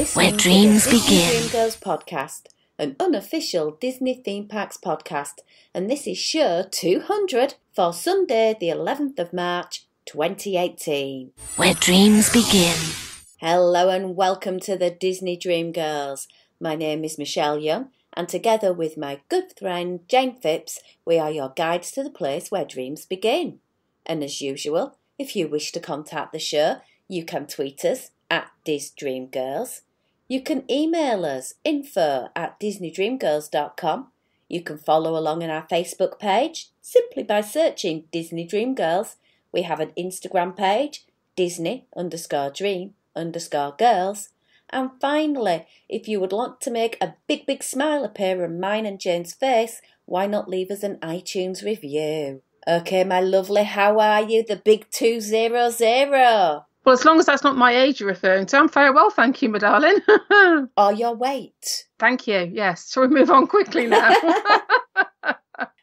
listening to the Disney Dream Girls podcast, an unofficial Disney theme parks podcast, and this is show 200 for Sunday, the 11th of March, 2018. Where dreams begin. Hello and welcome to the Disney Dream Girls. My name is Michelle Young, and together with my good friend Jayne Phipps, we are your guides to the place where dreams begin. And as usual, if you wish to contact the show, you can tweet us at DisDreamGirls. You can email us info@disneydreamgirls.com. You can follow along on our Facebook page simply by searching Disney Dream Girls. We have an Instagram page, Disney_Dream_Girls. And finally, if you would like to make a big smile appear on mine and Jane's face, why not leave us an iTunes review? Okay, my lovely, how are you? The big 200. Well, as long as that's not my age you're referring to, I'm very well, thank you, my darling. Or your weight. Thank you, yes. Shall we move on quickly now?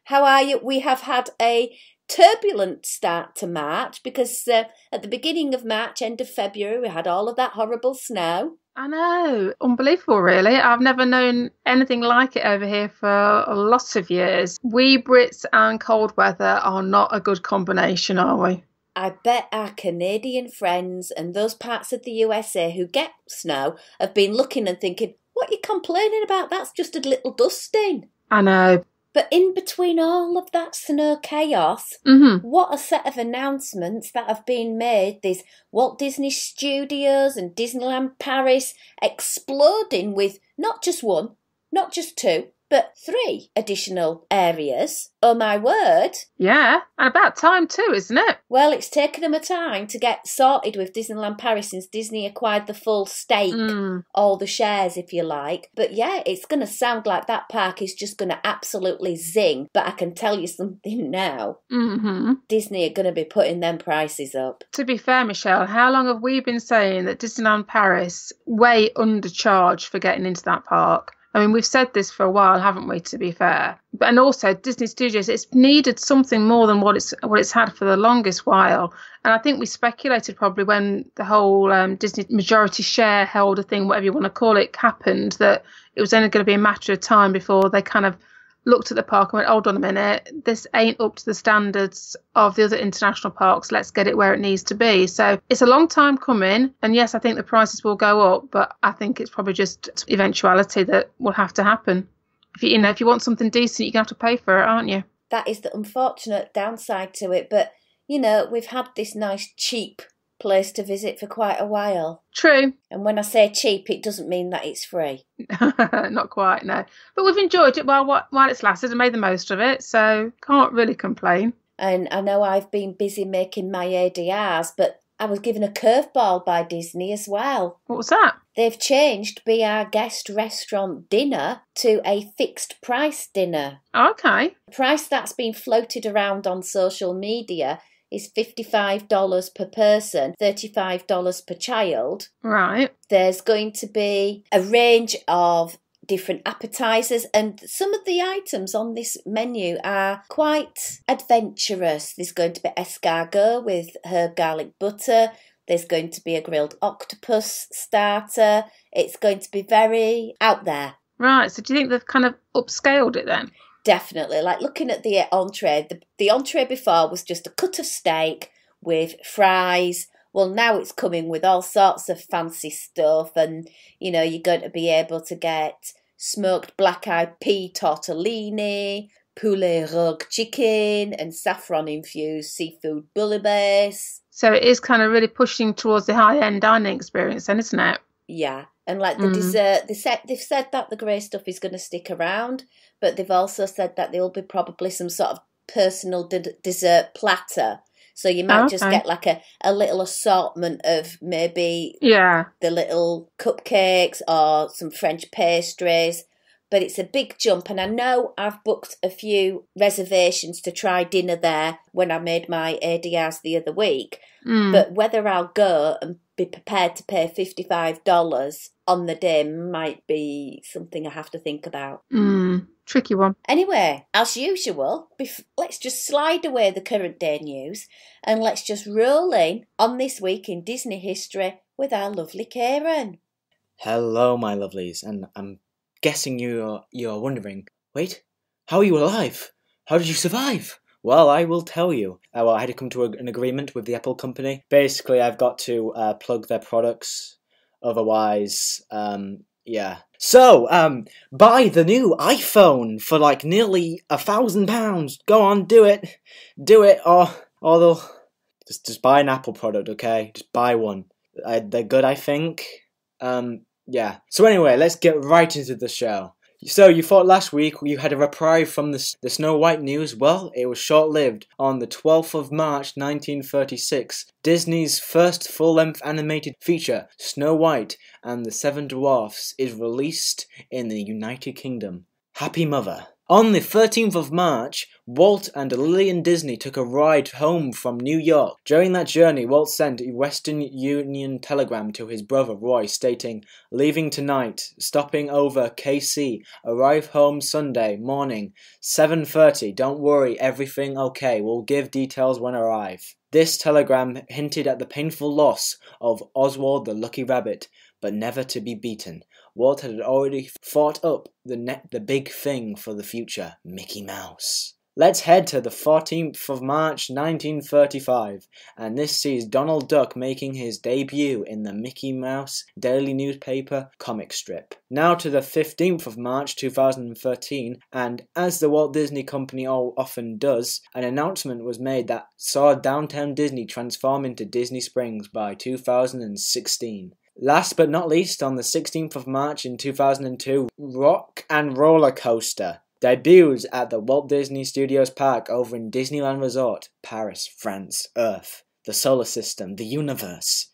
How are you? We have had a turbulent start to March because at the beginning of March, end of February, we had all of that horrible snow. I know, unbelievable really. I've never known anything like it over here for lots of years. We Brits and cold weather are not a good combination, are we? I bet our Canadian friends and those parts of the USA who get snow have been looking and thinking, what are you complaining about? That's just a little dusting. I know. But in between all of that snow chaos, what a set of announcements that have been made. There's Walt Disney Studios and Disneyland Paris exploding with not just one, not just two, but 3 additional areas. Oh my word. Yeah, and about time too, isn't it? Well, it's taken them a time to get sorted with Disneyland Paris since Disney acquired the full stake, all the shares if you like. But yeah, it's going to sound like that park is just going to absolutely zing. But I can tell you something now. Disney are going to be putting them prices up. To be fair, Michelle, how long have we been saying that Disneyland Paris way undercharged for getting into that park? I mean, we've said this for a while, haven't we, to be fair? But and also, Disney Studios, it's needed something more than what it's had for the longest while. And I think we speculated probably when the whole Disney majority shareholder thing, whatever you want to call it, happened, that it was only going to be a matter of time before they kind of looked at the park and went, hold on a minute, this ain't up to the standards of the other international parks. Let's get it where it needs to be. So it's a long time coming. And yes, I think the prices will go up, but I think it's probably just eventuality that will have to happen. If you want something decent, you're going to have to pay for it, aren't you? That is the unfortunate downside to it. But, we've had this nice cheap place to visit for quite a while. True. And when I say cheap, it doesn't mean that it's free. Not quite, no. But we've enjoyed it while it's lasted and made the most of it, so can't really complain. And I know I've been busy making my ADRs, but I was given a curveball by Disney as well. What was that? They've changed Be Our Guest restaurant dinner to a fixed price dinner. Okay. The price that's been floated around on social media is $55 per person, $35 per child. Right. There's going to be a range of different appetizers, and some of the items on this menu are quite adventurous. There's going to be escargot with herb garlic butter. There's going to be a grilled octopus starter. It's going to be very out there. Right, so do you think they've kind of upscaled it then? Definitely. Like looking at the entree, the entree before was just a cut of steak with fries. Well, now it's coming with all sorts of fancy stuff, and you're going to be able to get smoked black-eyed pea tortellini, poulet rogue chicken, and saffron-infused seafood bouillabaisse. So it is kind of really pushing towards the high-end dining experience then, isn't it? Yeah. And like the dessert, they've said that the grey stuff is going to stick around, but they've also said that there will be probably some sort of personal dessert platter. So you might just get like a little assortment of maybe the little cupcakes or some French pastries. But it's a big jump. And I know I've booked a few reservations to try dinner there when I made my ADRs the other week. But whether I'll go and be prepared to pay $55 on the day might be something I have to think about. Tricky one. Anyway, as usual, let's just slide away the current day news and let's just roll in on this week in Disney history with our lovely Ciaran. Hello, my lovelies, and I'm guessing you're wondering, wait, how are you alive? How did you survive? Well, I will tell you. I had to come to an agreement with the Apple company. Basically, I've got to plug their products, otherwise, yeah. So, buy the new iPhone for like nearly £1,000. Go on, do it, or they'll just buy an Apple product, okay? Just buy one. They're good, I think. Yeah. So anyway, let's get right into the show. So you thought last week you had a reprieve from the Snow White news? Well, it was short-lived. On the 12th of March 1936, Disney's first full-length animated feature, Snow White and the Seven Dwarfs, is released in the United Kingdom. Happy Mother. On the 13th of March, Walt and Lillian Disney took a ride home from New York. During that journey, Walt sent a Western Union telegram to his brother Roy stating, "Leaving tonight, stopping over KC, arrive home Sunday morning, 7:30, don't worry, everything okay, we'll give details when arrive." This telegram hinted at the painful loss of Oswald the Lucky Rabbit, but never to be beaten. Walt had already thought up the big thing for the future, Mickey Mouse. Let's head to the 14th of March 1935, and this sees Donald Duck making his debut in the Mickey Mouse Daily Newspaper comic strip. Now to the 15th of March 2013, and as the Walt Disney Company often does, an announcement was made that saw Downtown Disney transform into Disney Springs by 2016. Last but not least, on the 16th of March in 2002, Rock and Roller Coaster debuts at the Walt Disney Studios Park over in Disneyland Resort, Paris, France, Earth, the solar system, the universe.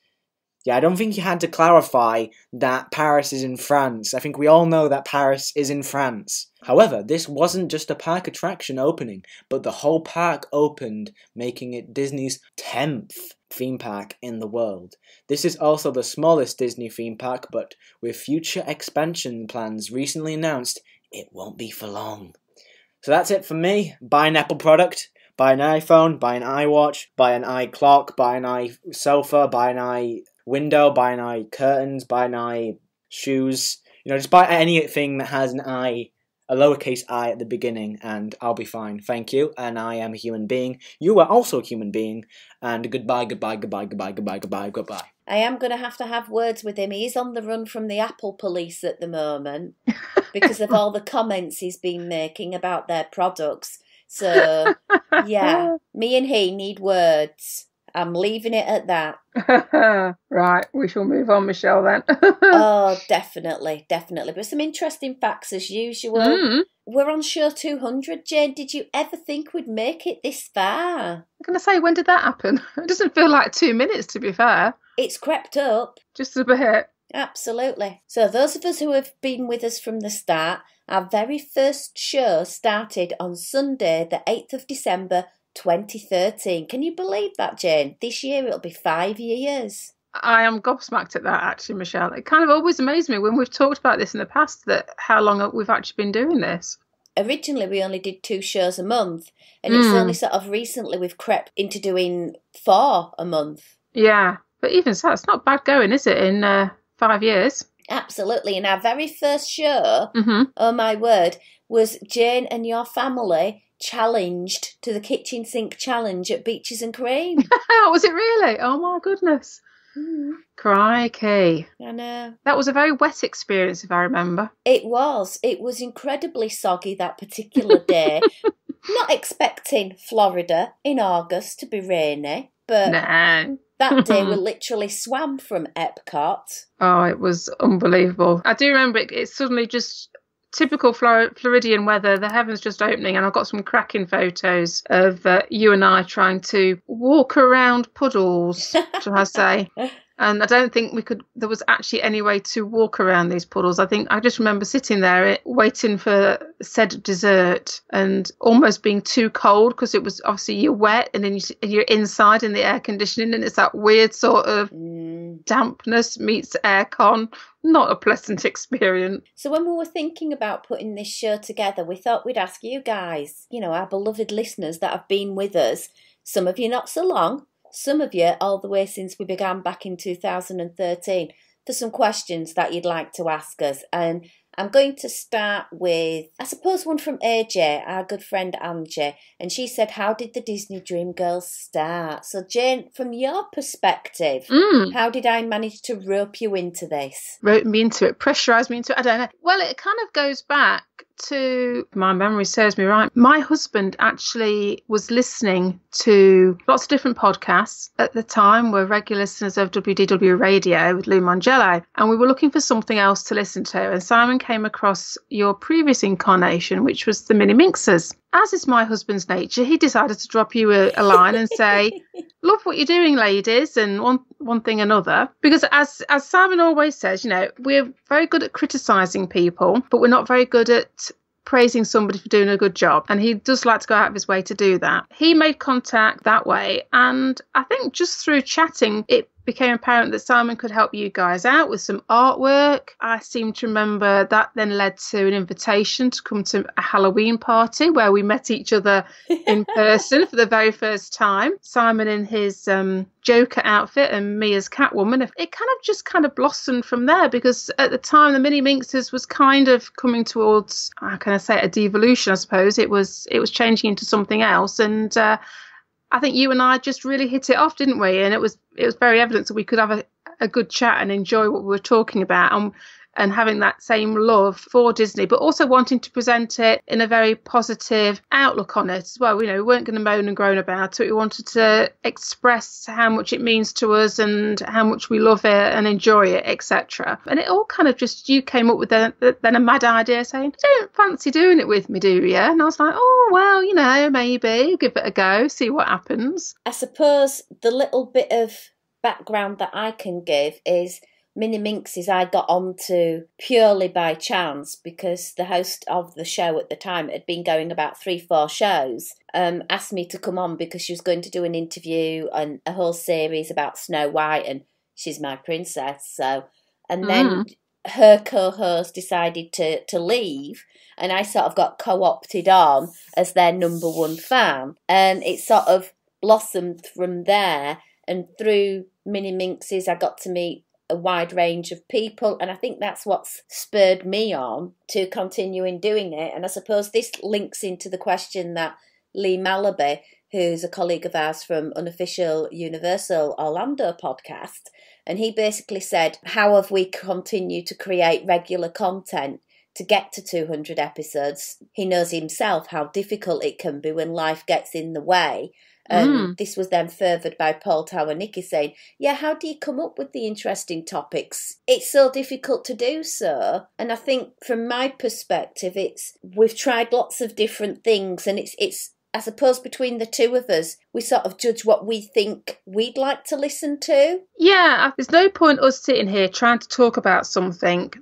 Yeah, I don't think you had to clarify that Paris is in France. I think we all know that Paris is in France. However, this wasn't just a park attraction opening, but the whole park opened, making it Disney's 10th theme park in the world. This is also the smallest Disney theme park, but with future expansion plans recently announced, it won't be for long. So that's it for me. Buy an Apple product, buy an iPhone, buy an iWatch, buy an iClock, buy an iSofa, buy an iWindow, buy an iCurtains, buy an iShoes. Just buy anything that has an I, a lowercase I at the beginning, and I'll be fine. Thank you, and I am a human being. You are also a human being, and goodbye, goodbye, goodbye, goodbye, goodbye, goodbye, goodbye. I am going to have words with him. He's on the run from the Apple police at the moment because of all the comments he's been making about their products. So, yeah, me and he need words. I'm leaving it at that. Right, we shall move on, Michelle, then. Oh, definitely. But some interesting facts as usual. We're on show 200, Jane. Did you ever think we'd make it this far? I'm going to say, when did that happen? It doesn't feel like 2 minutes, to be fair. It's crept up. Just a bit. Absolutely. So those of us who have been with us from the start, our very first show started on Sunday, the 8th of December, 2013. Can you believe that, Jane? This year it'll be 5 years. I am gobsmacked at that, actually, Michelle. It kind of always amazed me when we've talked about this in the past, that how long we've actually been doing this. Originally, we only did 2 shows a month, and it's only sort of recently we've crept into doing 4 a month. Yeah, but even so, it's not bad going, is it, in 5 years? Absolutely. And our very first show, oh my word, was Jane and your family challenged to the kitchen sink challenge at Beaches and Cream. Was it really? Oh my goodness. Crikey. I know. That was a very wet experience, if I remember. It was incredibly soggy that particular day. Not expecting Florida in August to be rainy, but that day we literally swam from Epcot. Oh, it was unbelievable. I do remember it suddenly just... Typical Floridian weather, the heavens just opening, and I've got some cracking photos of you and I trying to walk around puddles, shall I say. And I don't think there was actually any way to walk around these puddles. I just remember sitting there waiting for said dessert and almost being too cold because it was obviously you're wet and then you're inside in the air conditioning and it's that weird sort of dampness meets aircon. Not a pleasant experience. So when we were thinking about putting this show together, we thought we'd ask you guys, our beloved listeners that have been with us, some of you not so long, some of you all the way since we began back in 2013, for some questions that you'd like to ask us. And I'm going to start with, I suppose, one from AJ, our good friend Angie. And she said, how did the Disney Dream Girls start? So, Jayne, from your perspective, how did I manage to rope you into this? Rope me into it, pressurise me into it, I don't know. Well, it kind of goes back to, my memory serves me right, my husband actually was listening to lots of different podcasts at the time. We're regular listeners of WDW Radio with Lou Mangello, and we were looking for something else to listen to, and Simon came across your previous incarnation, which was the Mini Minxes. As is my husband's nature, he decided to drop you a line and say, love what you're doing, ladies, and one thing another. Because as Simon always says, you know, we're very good at criticising people, but we're not very good at praising somebody for doing a good job. And he does like to go out of his way to do that. He made contact that way. And I think just through chatting, it became apparent that Simon could help you guys out with some artwork. I seem to remember that then led to an invitation to come to a Halloween party where we met each other in person for the very first time. Simon in his Joker outfit and me as Catwoman. It kind of blossomed from there, because at the time the Mini Minxes was kind of coming towards, how can I say, a devolution, I suppose. It was changing into something else, and I think you and I just really hit it off, didn't we? And it was very evident that we could have a good chat and enjoy what we were talking about, and having that same love for Disney, but also wanting to present it in a very positive outlook on it as well. You know, we weren't going to moan and groan about it. We wanted to express how much it means to us and how much we love it and enjoy it, etc. And it all kind of just, you came up with then a mad idea saying, you don't fancy doing it with me, do you? And I was like, oh, well, you know, maybe give it a go, see what happens. I suppose the little bit of background that I can give is Mini Minxes I got onto purely by chance, because the host of the show at the time, it had been going about 3-4 shows, asked me to come on because she was going to do an interview and a whole series about Snow White, and she's my princess. So, and then her co-host decided to leave, and I sort of got co-opted on as their number one fan, and it sort of blossomed from there. And through Mini Minxes I got to meet a wide range of people, and I think that's what's spurred me on to continuing doing it. And I suppose this links into the question that Lee Malaby, who's a colleague of ours from Unofficial Universal Orlando podcast, and he basically said, how have we continued to create regular content to get to 200 episodes? He knows himself how difficult it can be when life gets in the way. This was then furthered by Paul Tower Nicky saying, yeah, how do you come up with the interesting topics? It's so difficult to do so. And I think from my perspective, we've tried lots of different things, and it's I suppose between the two of us, we sort of judge what we think we'd like to listen to. Yeah, there's no point us sitting here trying to talk about something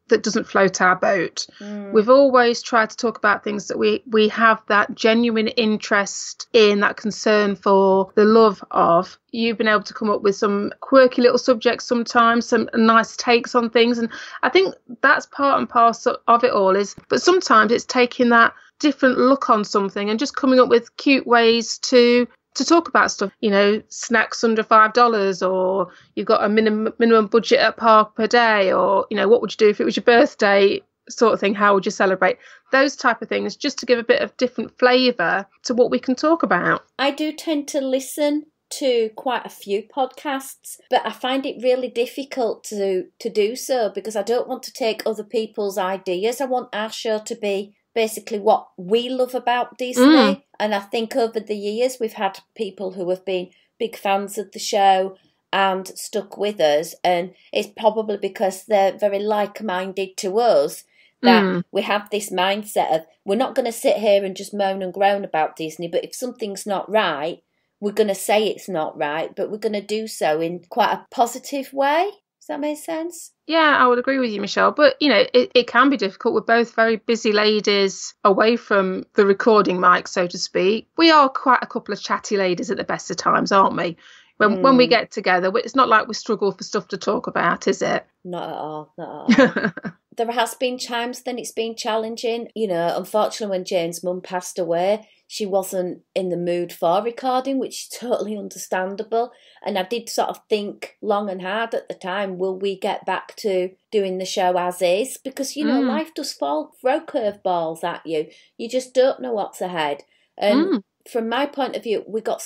that doesn't float our boat. We've always tried to talk about things that we have that genuine interest in, that concern for, the love of. You've been able to come up with some quirky little subjects sometimes, some nice takes on things, and I think that's part and parcel of it all. But sometimes it's taking that different look on something and just coming up with cute ways to talk about stuff, you know, snacks under $5, or you've got a minimum budget at park per day, or, you know, what would you do if it was your birthday sort of thing? How would you celebrate? Those type of things, just to give a bit of different flavour to what we can talk about. I do tend to listen to quite a few podcasts, but I find it really difficult to do so, because I don't want to take other people's ideas. I want our show to be basically what we love about Disney. And I think over the years we've had people who have been big fans of the show and stuck with us, and it's probably because they're very like-minded to us that we have this mindset of, we're not going to sit here and just moan and groan about Disney, but if something's not right, we're going to say it's not right, but we're going to do so in quite a positive way. Does that make sense? Yeah, I would agree with you, Michelle. But, you know, it can be difficult. We're both very busy ladies away from the recording mic, so to speak. We are quite a couple of chatty ladies at the best of times, aren't we? When we get together, it's not like we struggle for stuff to talk about, is it? Not at all, not at all. there has been times then it's been challenging. You know, unfortunately, when Jayne's mum passed away, she wasn't in the mood for recording, which is totally understandable. And I did sort of think long and hard at the time, will we get back to doing the show as is? Because, you know, life does throw curveballs at you. You just don't know what's ahead. And from my point of view, we got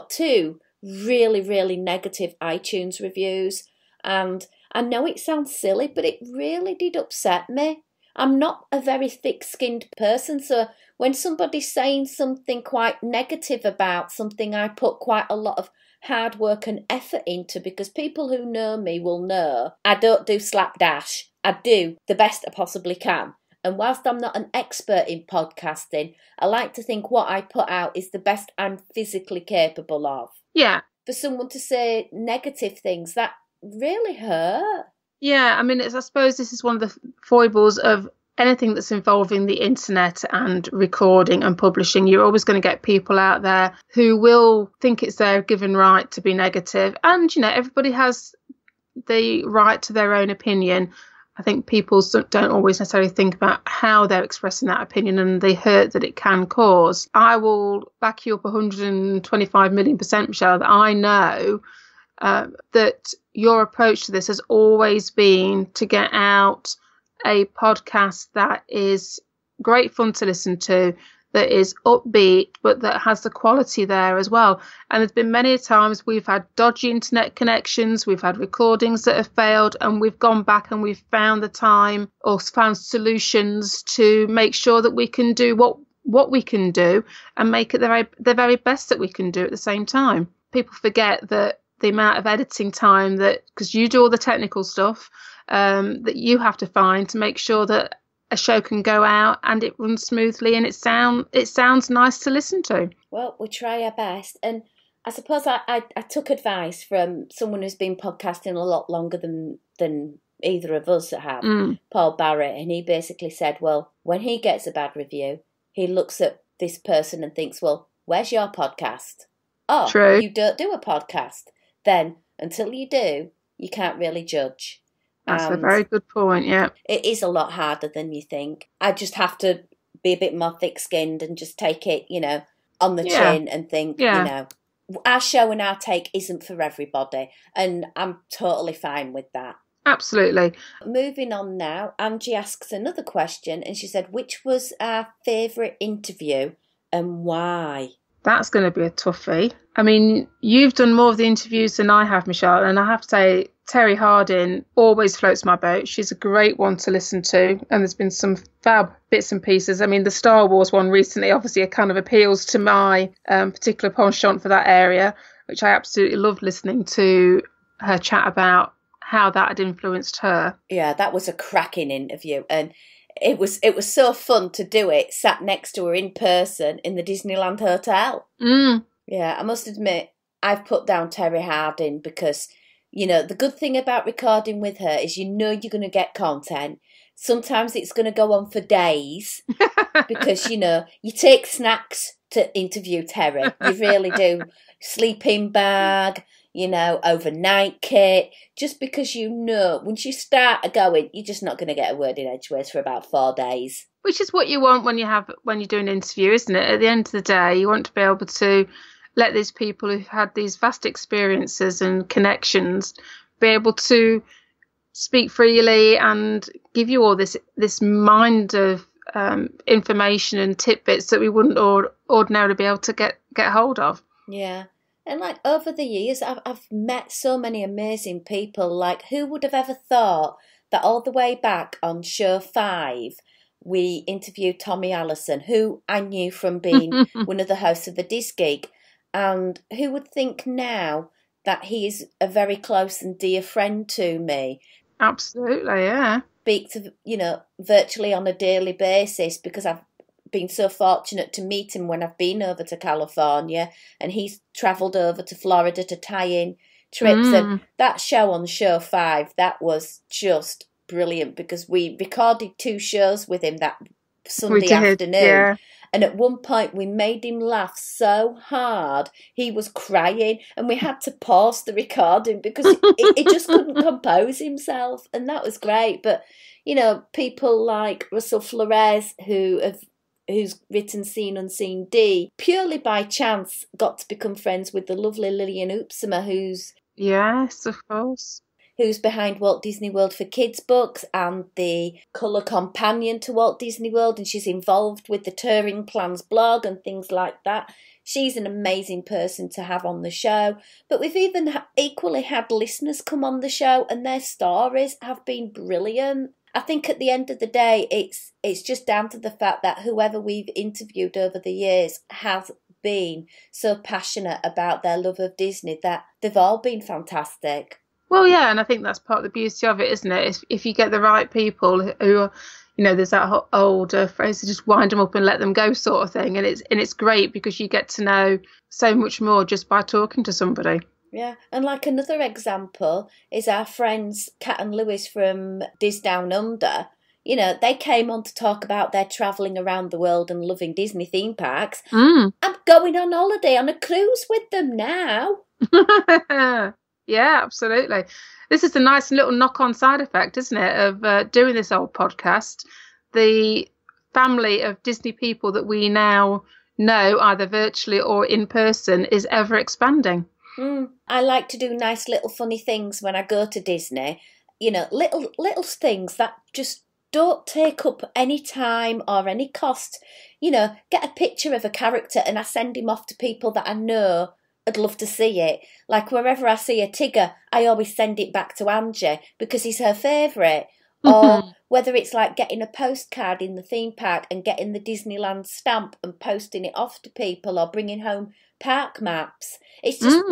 2 really, really negative iTunes reviews. And I know it sounds silly, but it really did upset me. I'm not a very thick-skinned person, so when somebody's saying something quite negative about something I put quite a lot of hard work and effort into, because people who know me will know I don't do slapdash. I do the best I possibly can. And whilst I'm not an expert in podcasting, I like to think what I put out is the best I'm physically capable of. Yeah. For someone to say negative things, that really hurt. Yeah, I mean, I suppose this is one of the foibles of anything that's involving the internet and recording and publishing. You're always going to get people out there who will think it's their given right to be negative. And, you know, everybody has the right to their own opinion. I think people don't always necessarily think about how they're expressing that opinion and the hurt that it can cause. I will back you up 125 million%, Michelle, that I know that your approach to this has always been to get out a podcast that is great fun to listen to, that is upbeat, but that has the quality there as well. And there's been many times we've had dodgy internet connections, we've had recordings that have failed, and we've gone back and we've found the time or found solutions to make sure that we can do what we can do and make it the very best that we can do at the same time. People forget that the amount of editing time that, because you do all the technical stuff, that you have to find to make sure that a show can go out and it runs smoothly and it sounds nice to listen to. Well, we try our best. And I suppose I took advice from someone who's been podcasting a lot longer than either of us have, Paul Barrett, and he basically said, well, when he gets a bad review, he looks at this person and thinks, well, where's your podcast? Oh, true. You don't do a podcast. Then, until you do, you can't really judge. That's a very good point, yeah. It is a lot harder than you think. I just have to be a bit more thick-skinned and just take it, you know, on the chin and think, you know, our show and our take isn't for everybody. And I'm totally fine with that. Absolutely. Moving on now, Angie asks another question, and she said, which was our favourite interview and why? That's going to be a toughie. I mean, you've done more of the interviews than I have, Michelle, and I have to say, Terry Harding always floats my boat. She's a great one to listen to, and there's been some fab bits and pieces. I mean, the Star Wars one recently obviously kind of appeals to my particular penchant for that area, which I absolutely loved listening to her chat about how that had influenced her. Yeah, that was a cracking interview, and it was so fun to do it sat next to her in person in the Disneyland Hotel. Yeah, I must admit, I've put down Terry Harding because, you know, the good thing about recording with her is you know you're going to get content. Sometimes it's going to go on for days because, you know, you take snacks to interview Terry. You really do. Sleeping bag, you know, overnight kit, just because you know once you start going, you're just not going to get a word in edgeways for about 4 days. Which is what you want when you do an interview, isn't it? At the end of the day, you want to be able to let these people who've had these vast experiences and connections be able to speak freely and give you all this mind of information and tidbits that we wouldn't ordinarily be able to get hold of. Yeah. And like over the years, I've met so many amazing people. Like, who would have ever thought that all the way back on show 5, we interviewed Tommy Allison, who I knew from being one of the hosts of the Disc Geek. And who would think now that he is a very close and dear friend to me? Absolutely, yeah. Speak to, you know, virtually on a daily basis because I've been so fortunate to meet him when I've been over to California, and he's travelled over to Florida to tie in trips. And that show on show 5, that was just brilliant because we recorded 2 shows with him that Sunday afternoon. Yeah. And at one point we made him laugh so hard he was crying, and we had to pause the recording because he just couldn't compose himself, and that was great. But you know, people like Russell Flores who's written Seen Unseen D, purely by chance got to become friends with the lovely Lillian Oopsema, who's... Yes, of course. Who's behind Walt Disney World for Kids books and the colour companion to Walt Disney World, and she's involved with the Touring Plans blog and things like that. She's an amazing person to have on the show. But we've even equally had listeners come on the show, and their stories have been brilliant. I think at the end of the day, it's just down to the fact that whoever we've interviewed over the years has been so passionate about their love of Disney that they've all been fantastic. Well, yeah, and I think that's part of the beauty of it, isn't it? If you get the right people who are, you know, there's that old phrase, just wind them up and let them go sort of thing. And it's great because you get to know so much more just by talking to somebody. Yeah, and like another example is our friends Kat and Lewis from Dis Down Under. You know, they came on to talk about their travelling around the world and loving Disney theme parks. I'm going on holiday on a cruise with them now. Yeah, absolutely. This is a nice little knock-on side effect, isn't it, of doing this old podcast. The family of Disney people that we now know, either virtually or in person, is ever expanding. I like to do nice little funny things when I go to Disney. You know, little things that just don't take up any time or any cost. You know, get a picture of a character and I send him off to people that I know I'd love to see it. Like wherever I see a Tigger, I always send it back to Angie because he's her favourite. Or whether it's like getting a postcard in the theme park and getting the Disneyland stamp and posting it off to people, or bringing home park maps. It's just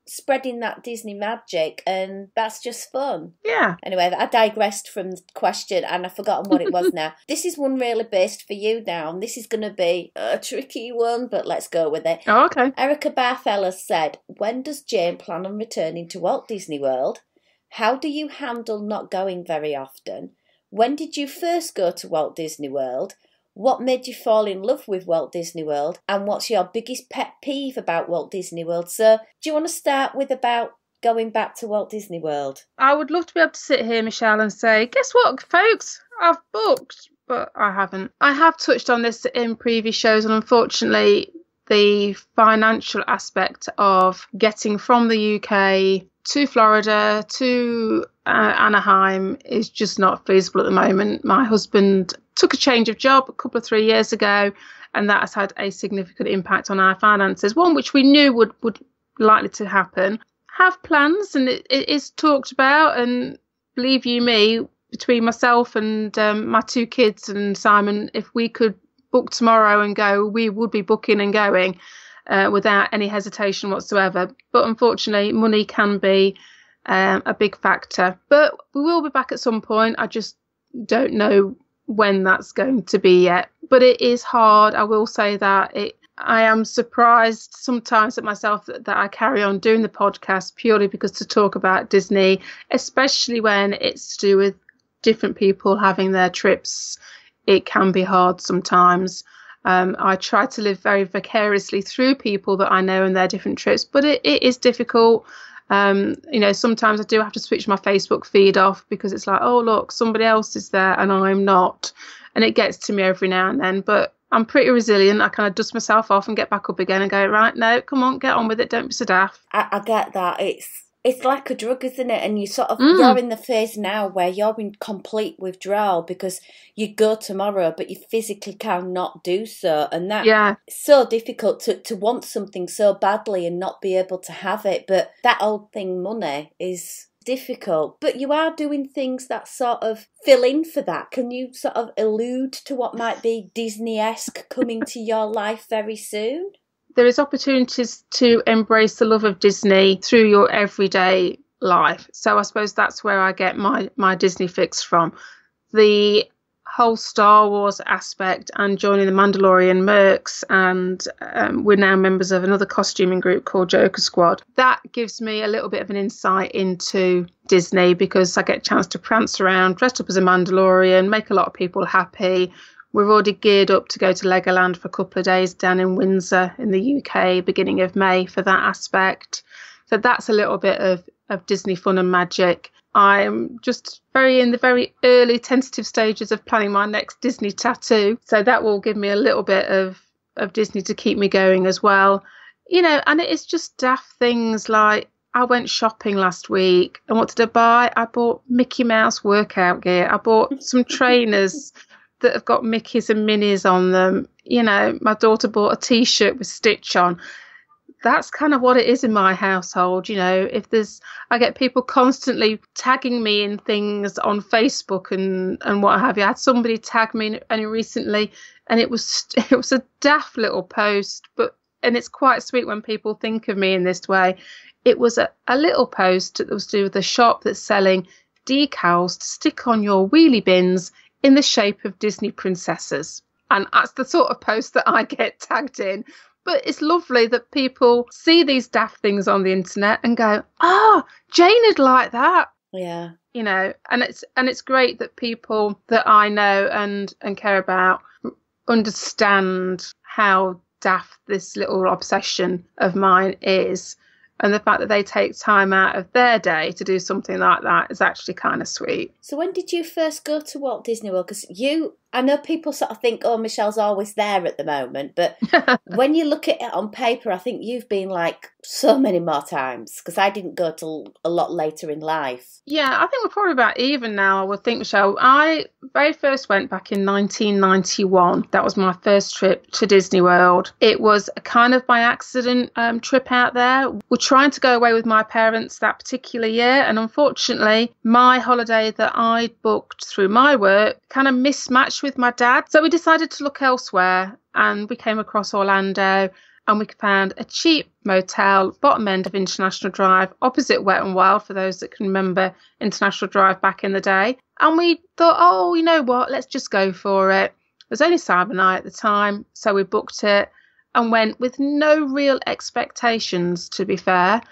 spreading that Disney magic, and that's just fun. Yeah. Anyway, I digressed from the question and I've forgotten what it was now. This is one really based for you now, and this is going to be a tricky one, but let's go with it. Oh, okay. Erica Barfellas said, when does Jayne plan on returning to Walt Disney World? How do you handle not going very often? When did you first go to Walt Disney World? What made you fall in love with Walt Disney World? And what's your biggest pet peeve about Walt Disney World? So, do you want to start with about going back to Walt Disney World? I would love to be able to sit here, Michelle, and say, guess what, folks? I've booked, but I haven't. I have touched on this in previous shows, and unfortunately, the financial aspect of getting from the UK to Florida to Anaheim is just not feasible at the moment. My husband took a change of job a couple of 3 years ago, and that has had a significant impact on our finances, one which we knew would likely to happen. Have plans, and it is talked about, and believe you me, between myself and my two kids and Simon, if we could book tomorrow and go, we would be booking and going without any hesitation whatsoever. But unfortunately, money can be a big factor. But we will be back at some point. I just don't know when that's going to be yet. But it is hard. I will say that I am surprised sometimes at myself that I carry on doing the podcast purely because to talk about Disney, especially when it's to do with different people having their trips, it can be hard sometimes. I try to live very vicariously through people that I know and their different trips, but it is difficult. Sometimes I do have to switch my Facebook feed off because it's like, oh, look, somebody else is there and I'm not. And it gets to me every now and then, but I'm pretty resilient. I kind of dust myself off and get back up again and go, right, no, come on, get on with it. Don't be so daft. I get that. It's like a drug, isn't it? And you sort of, you're in the phase now where you're in complete withdrawal because you go tomorrow, but you physically cannot do so. And that's so difficult to want something so badly and not be able to have it. But that old thing, money, is difficult. But you are doing things that sort of fill in for that. Can you sort of allude to what might be Disney-esque coming to your life very soon? There is opportunities to embrace the love of Disney through your everyday life. So I suppose that's where I get my Disney fix from. The whole Star Wars aspect and joining the Mandalorian Mercs, and we're now members of another costuming group called Joker Squad. That gives me a little bit of an insight into Disney because I get a chance to prance around dressed up as a Mandalorian, make a lot of people happy, We're already geared up to go to Legoland for a couple of days down in Windsor in the UK, beginning of May for that aspect. So that's a little bit of Disney fun and magic. I'm just in the very early tentative stages of planning my next Disney tattoo. So that will give me a little bit of Disney to keep me going as well. You know, and it is just daft things like I went shopping last week, and what did I buy? I bought Mickey Mouse workout gear. I bought some trainers that have got Mickeys and Minnies on them. You know, my daughter bought a T-shirt with Stitch on. That's kind of what it is in my household. You know, I get people constantly tagging me in things on Facebook and what have you. I had somebody tag me only recently, and it was a daft little post, and it's quite sweet when people think of me in this way. It was a little post that was to do with a shop that's selling decals to stick on your wheelie bins in the shape of Disney princesses. And that's the sort of post that I get tagged in. But it's lovely that people see these daft things on the internet and go, Jayne would like that. Yeah. You know, and it's great that people that I know and care about understand how daft this little obsession of mine is. And the fact that they take time out of their day to do something like that is actually kind of sweet. So when did you first go to Walt Disney World? Because I know people sort of think, oh, Michelle's always there at the moment. But when you look at it on paper, I think you've been like so many more times, because I didn't go till a lot later in life. Yeah, I think we're probably about even now, I would think, Michelle. I very first went back in 1991. That was my first trip to Disney World. It was a kind of by accident trip out there. We're trying to go away with my parents that particular year. And unfortunately, my holiday that I booked through my work kind of mismatched with my dad. So we decided to look elsewhere, and we came across Orlando, and we found a cheap motel, bottom end of International Drive, opposite Wet and Wild, for those that can remember International Drive back in the day. And we thought, oh, you know what, let's just go for it. It was only Cyber Night at the time, so we booked it and went with no real expectations, to be fair.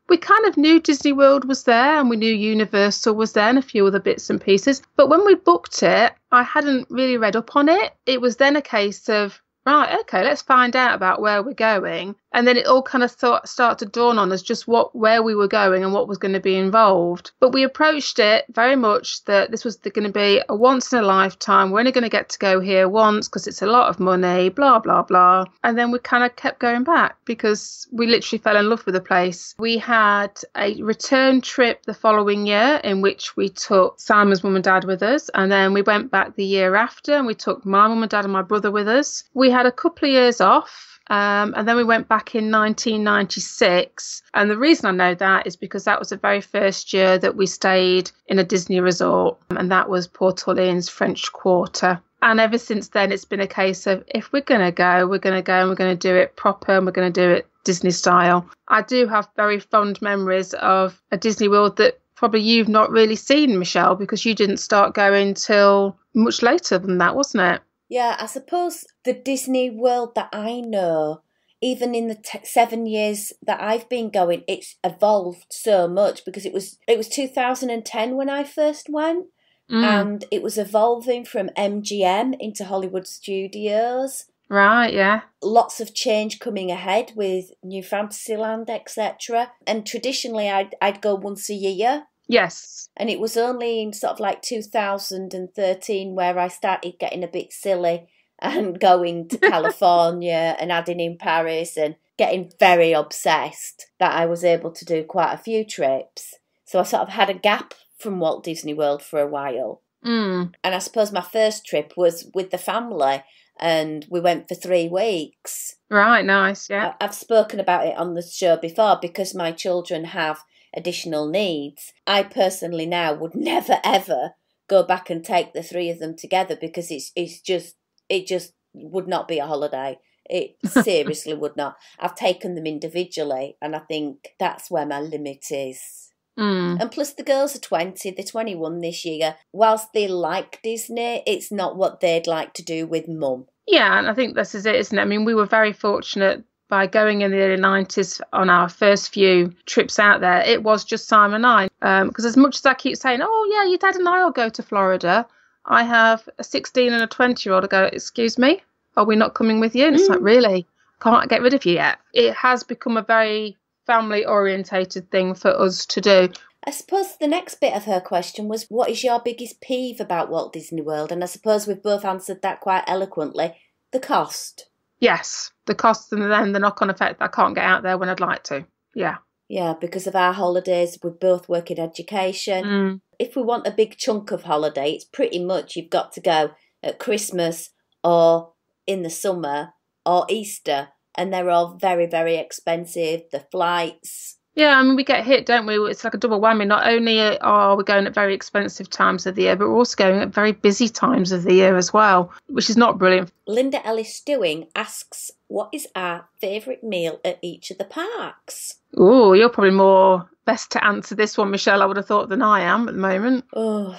We kind of knew Disney World was there, and we knew Universal was there and a few other bits and pieces. But when we booked it, I hadn't really read up on it. It was then a case of, right, okay, let's find out about where we're going. And then it all kind of started to dawn on us just where we were going and what was going to be involved. But we approached it very much that this was going to be a once in a lifetime. We're only going to get to go here once because it's a lot of money, blah, blah, blah. And then we kind of kept going back because we literally fell in love with the place. We had a return trip the following year in which we took Simon's mum and dad with us. And then we went back the year after and we took my mum and dad and my brother with us. We had a couple of years off. And then we went back in 1996. And the reason I know that is because that was the very first year that we stayed in a Disney resort. And that was Port Orleans French Quarter. And ever since then, it's been a case of if we're going to go, we're going to go and we're going to do it proper and we're going to do it Disney style. I do have very fond memories of a Disney World that probably you've not really seen, Michelle, because you didn't start going till much later than that, wasn't it? Yeah, I suppose the Disney World that I know, even in the 7 years that I've been going, it's evolved so much because it was 2010 when I first went, and it was evolving from MGM into Hollywood Studios. Right, yeah. Lots of change coming ahead with New Fantasyland, etc. And traditionally, I'd go once a year. Yes. And it was only in sort of like 2013 where I started getting a bit silly and going to California and adding in Paris and getting very obsessed that I was able to do quite a few trips. So I sort of had a gap from Walt Disney World for a while. And I suppose my first trip was with the family and we went for 3 weeks. Right, nice, yeah. I've spoken about it on the show before because my children have additional needs. I personally now would never ever go back and take the 3 of them together because it just would not be a holiday. It seriously would not. I've taken them individually and I think that's where my limit is. And plus the girls are 20, they're 21 this year. Whilst they like Disney, it's not what they'd like to do with mum. Yeah, and I think this is it, isn't it? I mean, we were very fortunate by going in the early 90s on our first few trips out there. It was just Simon and I. Because as much as I keep saying, oh, yeah, your dad and I will go to Florida. I have a 16 and a 20-year-old. I go, excuse me, are we not coming with you? And it's like, really? Can't get rid of you yet. It has become a very family orientated thing for us to do. I suppose the next bit of her question was, what is your biggest peeve about Walt Disney World? And I suppose we've both answered that quite eloquently. The cost. Yes, the cost and then the knock-on effect that I can't get out there when I'd like to. Yeah. Yeah, because of our holidays, we both work in education. If we want a big chunk of holiday, it's pretty much you've got to go at Christmas or in the summer or Easter. And they're all very, very expensive. The flights. Yeah, I mean, we get hit, don't we? It's like a double whammy. Not only are we going at very expensive times of the year, but we're also going at very busy times of the year as well, which is not brilliant. Linda Ellis Stewing asks, what is our favourite meal at each of the parks? Oh, you're probably more best to answer this one, Michelle, I would have thought, than I am at the moment. Oh,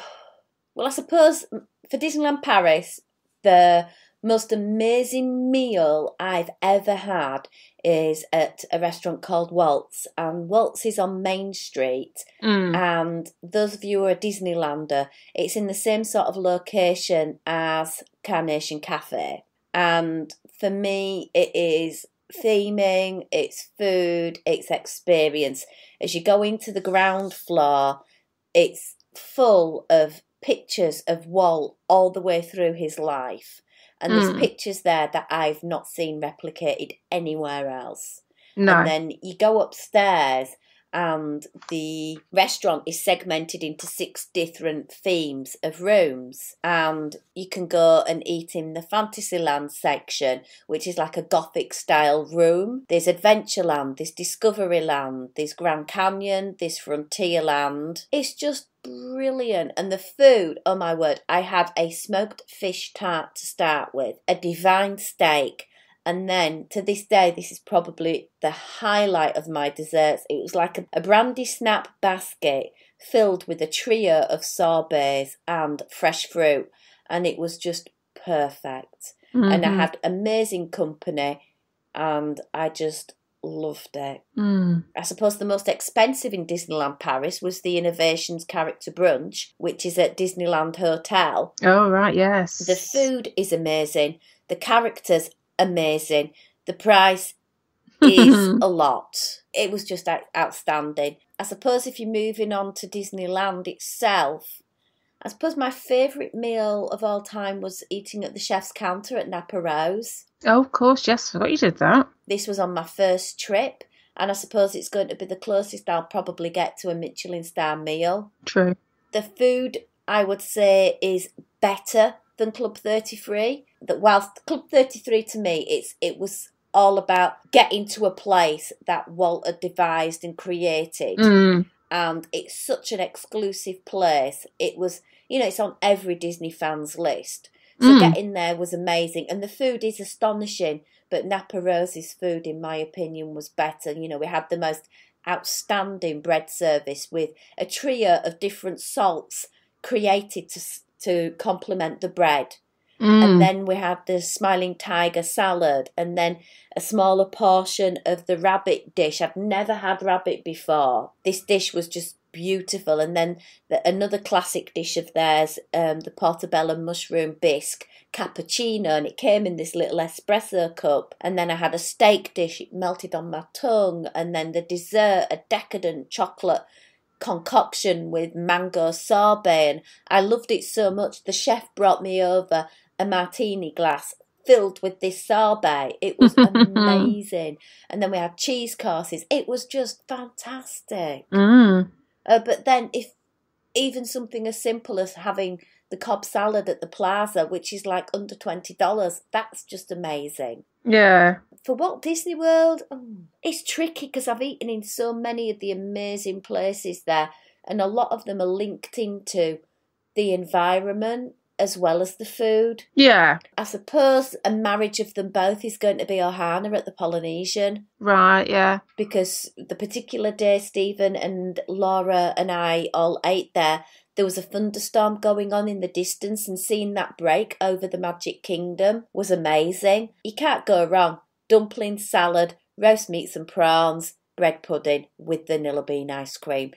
well, I suppose for Disneyland Paris, the most amazing meal I've ever had is at a restaurant called Waltz, and Waltz is on Main Street. And those of you who are a Disneylander, it's in the same sort of location as Carnation Cafe. And for me, it is theming, it's food, it's experience. As you go into the ground floor, it's full of pictures of Walt all the way through his life. And there's pictures there that I've not seen replicated anywhere else. No. And then you go upstairs and the restaurant is segmented into 6 different themes of rooms. And you can go and eat in the Fantasyland section, which is like a Gothic style room. There's Adventureland, there's Discoveryland, there's Grand Canyon, there's Frontierland. It's just brilliant. And the food, oh my word, I had a smoked fish tart to start with, a divine steak, and then to this day, this is probably the highlight of my desserts. It was like a brandy snap basket filled with a trio of sorbets and fresh fruit, and it was just perfect. And I had amazing company, and I just loved it. I suppose the most expensive in Disneyland Paris was the Innovations Character Brunch, which is at Disneyland Hotel. Oh, right, yes. The food is amazing. The characters, amazing. The price is a lot. It was just outstanding. I suppose if you're moving on to Disneyland itself, I suppose my favourite meal of all time was eating at the chef's counter at Napa Rose. Oh, of course, yes, I forgot you did that. This was on my first trip, and I suppose it's going to be the closest I'll probably get to a Michelin star meal. True. The food, I would say, is better than Club 33. That whilst Club 33 to me, it was all about getting to a place that Walt had devised and created. And it's such an exclusive place. It was, it's on every Disney fan's list. So getting there was amazing. And the food is astonishing. But Napa Rose's food, in my opinion, was better. We had the most outstanding bread service with a trio of different salts created to complement the bread. And then we had the Smiling Tiger salad, and then a smaller portion of the rabbit dish. I've never had rabbit before. This dish was just beautiful. And then another classic dish of theirs, the portobello mushroom bisque cappuccino, and it came in this little espresso cup. And then I had a steak dish, it melted on my tongue. And then the dessert, a decadent chocolate concoction with mango sorbet, and I loved it so much. The chef brought me over a martini glass filled with this sorbet. It was amazing. And then we had cheese courses. It was just fantastic. But then if even something as simple as having the Cobb salad at the Plaza, which is like under $20, that's just amazing. Yeah. For Walt Disney World, it's tricky because I've eaten in so many of the amazing places there, and a lot of them are linked into the environment as well as the food. Yeah. I suppose a marriage of them both is going to be Ohana at the Polynesian. Right, yeah. Because the particular day Stephen and Laura and I all ate there was a thunderstorm going on in the distance, and seeing that break over the Magic Kingdom was amazing. You can't go wrong. Dumplings, salad, roast meats and prawns, bread pudding with vanilla bean ice cream.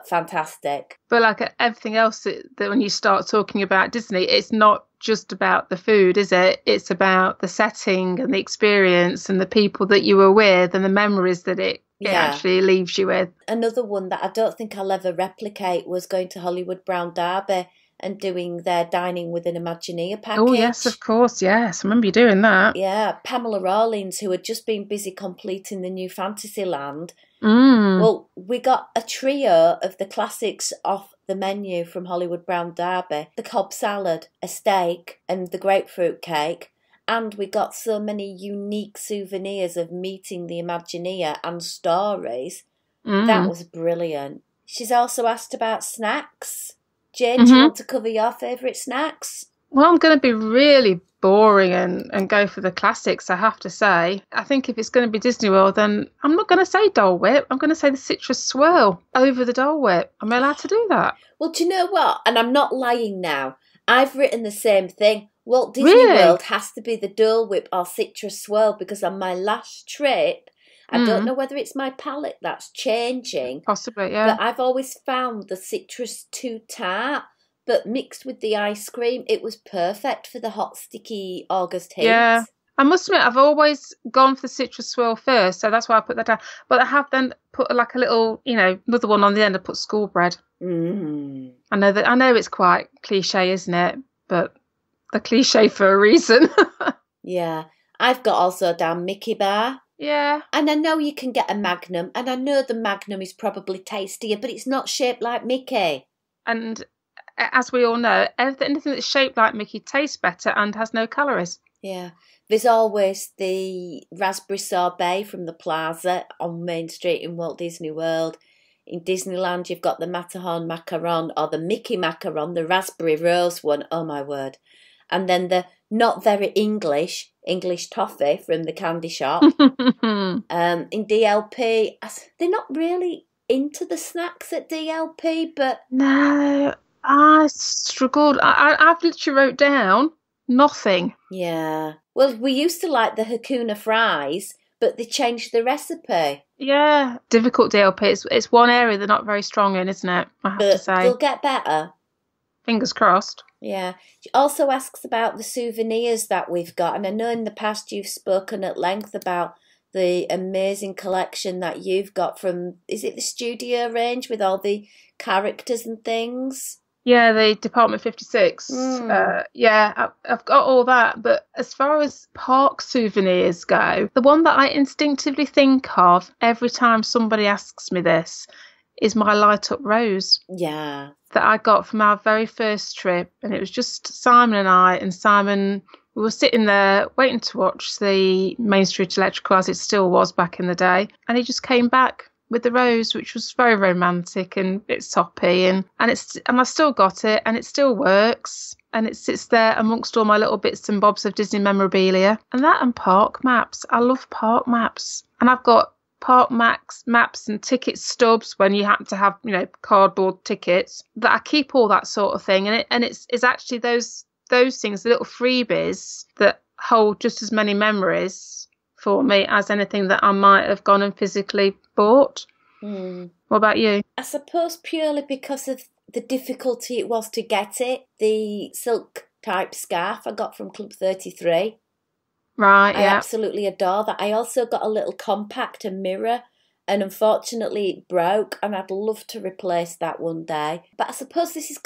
fantastic. But like everything else that when you start talking about Disney, it's not just about the food, is it? It's about the setting and the experience and the people that you were with and the memories that it actually leaves you with. Another one that I don't think I'll ever replicate was going to Hollywood Brown Derby and doing their Dining with an Imagineer package. Oh, yes, of course, yes. I remember you doing that. Yeah, Pamela Rawlins, who had just been busy completing the new Fantasyland. Well, we got a trio of the classics off the menu from Hollywood Brown Derby. The Cobb salad, a steak, and the grapefruit cake. And we got so many unique souvenirs of meeting the Imagineer and stories. That was brilliant. She's also asked about snacks. Jayne, do you want to cover your favourite snacks? Well, I'm going to be really boring and go for the classics, I have to say. I think if it's going to be Disney World, then I'm not going to say Dole Whip. I'm going to say the citrus swirl over the Dole Whip. Am I allowed to do that? Well, do you know what? And I'm not lying now. I've written the same thing. Walt Disney World has to be the Dole Whip or citrus swirl, because on my last trip, I don't know whether it's my palate that's changing. Possibly, yeah. But I've always found the citrus too tart. But mixed with the ice cream, it was perfect for the hot, sticky August heat. Yeah. I must admit, I've always gone for the citrus swirl first, so that's why I put that down. But I have then put like a little, another one on the end. I put school bread. I know it's quite cliche, isn't it? But the cliche for a reason. Yeah. I've got also down Mickey Bar. Yeah. And I know you can get a Magnum, and I know the Magnum is probably tastier, but it's not shaped like Mickey. And as we all know, anything that's shaped like Mickey tastes better and has no calories. Yeah. There's always the raspberry sorbet from the Plaza on Main Street in Walt Disney World. In Disneyland, you've got the Matterhorn macaron or the Mickey macaron, the raspberry rose one. Oh, my word. And then the not very English toffee from the candy shop. In DLP, they're not really into the snacks at DLP, but... No, I struggled. I've literally wrote down nothing. Yeah. Well, we used to like the Hakuna fries, but they changed the recipe. Yeah. Difficult DLP. It's one area they're not very strong in, isn't it? I have to say. They'll get better. Fingers crossed. Yeah. She also asks about the souvenirs that we've got. And I know in the past you've spoken at length about the amazing collection that you've got from, is it the studio range with all the characters and things? Yeah, the Department 56. Yeah, I've got all that. But as far as park souvenirs go, the one that I instinctively think of every time somebody asks me this is my light up rose. Yeah. That I got from our very first trip. And it was just Simon and I. And Simon, we were sitting there waiting to watch the Main Street Electrical as it still was back in the day. And he just came back with the rose, which was very romantic and it's toppy, and I still got it, and it still works, and it sits there amongst all my little bits and bobs of Disney memorabilia. And that and park maps. I love park maps, and I've got park maps and ticket stubs when you happen to have cardboard tickets. That I keep all that sort of thing, and it's actually those things, the little freebies that hold just as many memories for me as anything that I might have gone and physically bought. What about you? I suppose purely because of the difficulty it was to get it. The silk type scarf I got from Club 33. Right, I absolutely adore that. I also got a little compact mirror, and unfortunately it broke, and I'd love to replace that one day. But I suppose this is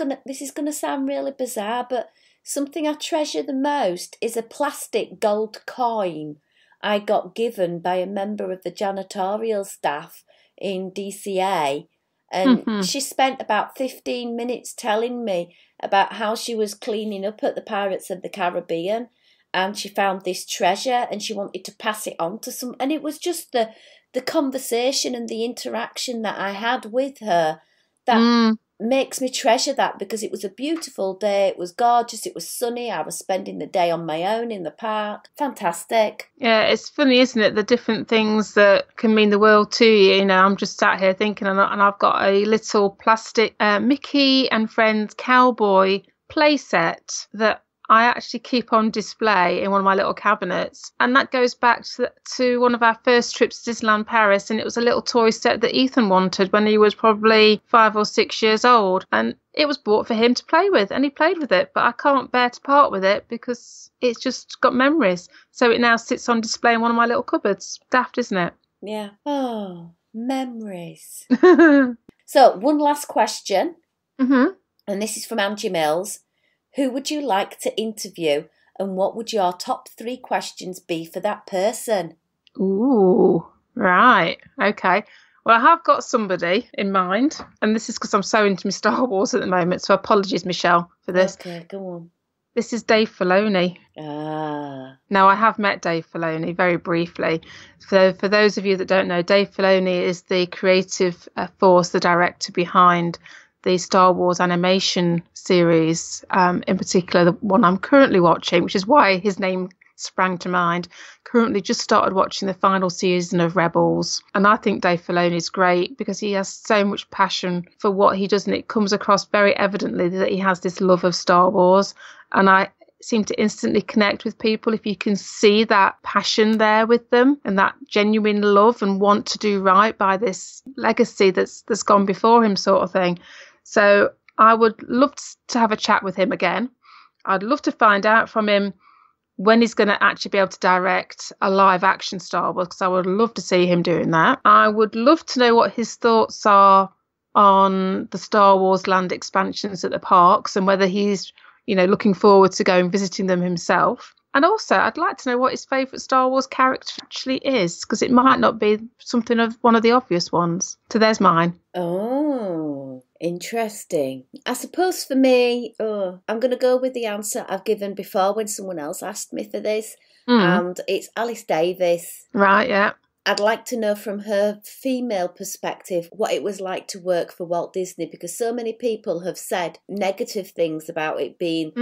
gonna sound really bizarre, but something I treasure the most is a plastic gold coin I got given by a member of the janitorial staff in DCA, and she spent about 15 minutes telling me about how she was cleaning up at the Pirates of the Caribbean, and she found this treasure and she wanted to pass it on to some, and it was just the conversation and the interaction that I had with her that makes me treasure that, because it was a beautiful day, it was gorgeous, it was sunny, I was spending the day on my own in the park. Fantastic. Yeah, it's funny, isn't it, the different things that can mean the world to you. I'm just sat here thinking, and I've got a little plastic Mickey and Friends cowboy playset that I actually keep on display in one of my little cabinets. And that goes back to one of our first trips to Disneyland Paris. And it was a little toy set that Ethan wanted when he was probably 5 or 6 years old. And it was bought for him to play with. And he played with it. But I can't bear to part with it because it's just got memories. So it now sits on display in one of my little cupboards. Daft, isn't it? Yeah. Oh, memories. So, one last question. Mm-hmm. And this is from Angie Mills. Who would you like to interview and what would your top 3 questions be for that person? Ooh, right. Okay. Well, I have got somebody in mind, and this is because I'm so into my Star Wars at the moment, so apologies, Michelle, for this. Okay, go on. This is Dave Filoni. Ah. Now, I have met Dave Filoni very briefly. So for those of you that don't know, Dave Filoni is the creative force, the director behind the Star Wars animation series, in particular the one I'm currently watching, which is why his name sprang to mind. Currently just started watching the final season of Rebels, and I think Dave Filoni is great because he has so much passion for what he does, and it comes across very evidently that he has this love of Star Wars, and I seem to instantly connect with people if you can see that passion there with them and that genuine love and want to do right by this legacy that's gone before him, sort of thing. So I would love to have a chat with him again. I'd love to find out from him when he's going to actually be able to direct a live action Star Wars, because I would love to see him doing that. I would love to know what his thoughts are on the Star Wars land expansions at the parks and whether he's, looking forward to going visiting them himself. And also, I'd like to know what his favourite Star Wars character actually is, because it might not be something of one of the obvious ones. So there's mine. Oh, interesting. I suppose for me, I'm going to go with the answer I've given before when someone else asked me for this. And it's Alice Davis. Right, yeah. I'd like to know from her female perspective what it was like to work for Walt Disney, because so many people have said negative things about it being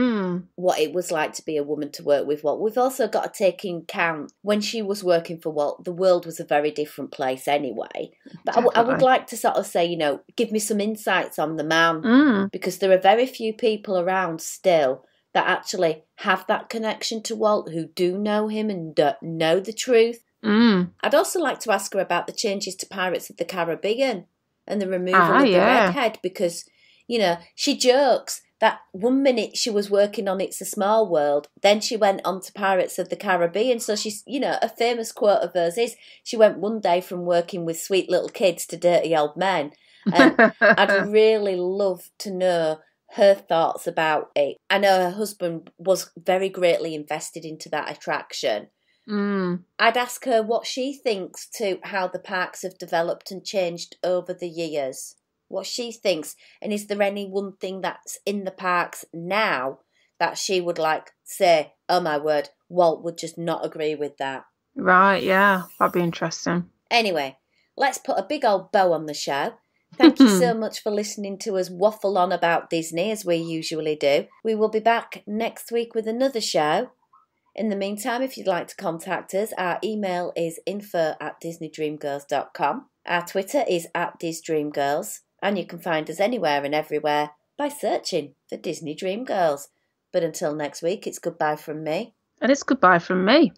what it was like to be a woman to work with Walt. We've also got to take in account when she was working for Walt, the world was a very different place anyway. But I would like to sort of say, give me some insights on the man, because there are very few people around still that actually have that connection to Walt, who do know him and know the truth. I'd also like to ask her about the changes to Pirates of the Caribbean and the removal of the redhead, because, she jokes that 1 minute she was working on It's a Small World, then she went on to Pirates of the Caribbean. So she's, a famous quote of hers is, she went one day from working with sweet little kids to dirty old men. And I'd really love to know her thoughts about it. I know her husband was very greatly invested into that attraction. I'd ask her what she thinks to how the parks have developed and changed over the years. What she thinks, and is there any one thing that's in the parks now that she would say, oh my word, Walt would just not agree with that. Right, yeah, that'd be interesting. Anyway, let's put a big old bow on the show. Thank you so much for listening to us waffle on about Disney as we usually do. We will be back next week with another show. In the meantime, if you'd like to contact us, our email is info@disneydreamgirls.com. Our Twitter is @DisDreamGirls, and you can find us anywhere and everywhere by searching for Disney Dream Girls. But until next week, it's goodbye from me. And it's goodbye from me.